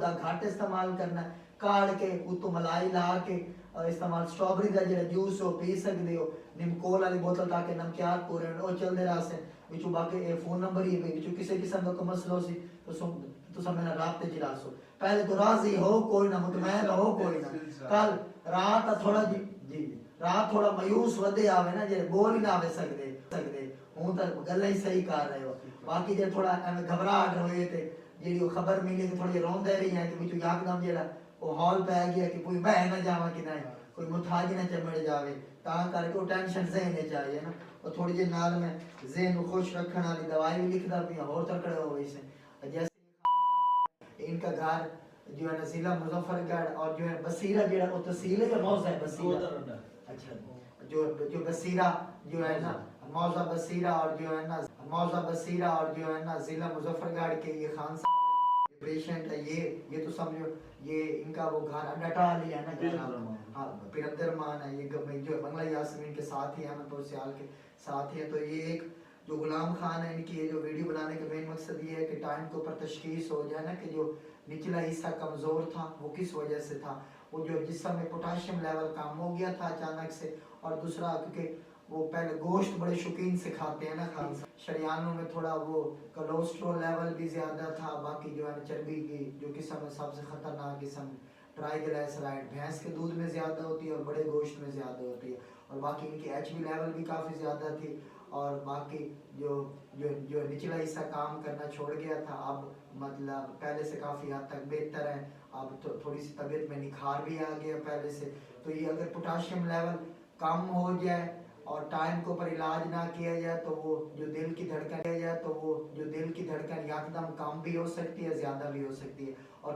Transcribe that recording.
گھٹ استعمال کرنا ہے کاڑ کے اتو ملائی لا کے استعمال سٹرابری کا جڑا جوس ہو پی سکتے ہو نمکول والی بوتل تاکہ نمکیات پورے وہ چلتے رہ سے وچوں باقی فون نمبر ہی ہے وچوں کسی قسم کا کوئی مسئلہ سی تو سب میرا رابطے چلا سو پہلے تو راضی ہو کوئی نہ مطمئن ہو کوئی نہ کل رات تھوڑا جی رات تھوڑا مایوس ودے آوے نا جے بول ہی نہ آوے سکدے ہوں تو گلاں ہی صحیح کر رہے ہو باقی جے تھوڑا ایویں گھبراہٹ ہوئے تے جیڑی خبر ملی تے تھوڑی روندے رہی ہیں کہ وچوں یکدم جیڑا وہ ہال پہ گیا کہ کوئی بہ نہ جاواں کہ نہیں کوئی متھاج نہ چمڑ جاوے تاں کر کے وہ ٹینشن ذہن وچ آئی ہے نا اور تھوڑی جی نال میں ذہن کو خوش رکھنے والی دوائی بھی لکھدا پیا اور تکڑے ہو گئی سے جیسے ان کا گھر جو ہے نا ضلع مظفر گڑھ اور جو ہے بصیرہ جیڑا وہ تحصیل ہے یا موضع ہے بصیرہ اچھا جو بصیرہ جو ہے نا موضع بصیرہ اور جو ہے نا موضع بصیرہ اور جو ہے نا ضلع مظفر گڑھ کے یہ خان صاحب پیشنٹ ہے یہ تو سمجھو یہ ان کا وہ گھر ڈٹا لیا ہے نا ہاں پیرندر مان ہے یہ جو بنگلہ یاسمین کے ساتھ ہی احمد پور سیال کے ساتھ ہی ہے تو یہ ایک جو غلام خان ہے ان کی یہ جو ویڈیو بنانے کا مین مقصد یہ ہے کہ ٹائم کے اوپر تشخیص ہو جائے نا کہ جو نچلا حصہ کمزور تھا وہ کس وجہ سے تھا وہ جو جسم میں پوٹاشیم لیول کم ہو گیا تھا اچانک سے اور دوسرا کیونکہ وہ پہلے گوشت بڑے شوقین سے کھاتے ہیں نا خان شریانوں میں تھوڑا وہ کولیسٹرول لیول بھی زیادہ تھا باقی جو ہے چربی کی جو قسم ہے سب سے خطرناک قسم ٹرائیگلائسرائڈ بھینس کے دودھ میں زیادہ ہوتی ہے اور بڑے گوشت میں زیادہ ہوتی ہے اور باقی ان کی ایچ بی لیول بھی کافی زیادہ تھی اور باقی جو نچلا حصہ کام کرنا چھوڑ گیا تھا اب مطلب پہلے سے کافی حد تک بہتر ہے اب تھوڑی سی طبیعت میں نکھار بھی آ گیا پہلے سے تو یہ اگر پوٹاشیم لیول کم ہو جائے اور ٹائم کے اوپر علاج نہ کیا جائے تو وہ جو دل کی دھڑکن یکدم کم بھی ہو سکتی ہے زیادہ بھی ہو سکتی ہے اور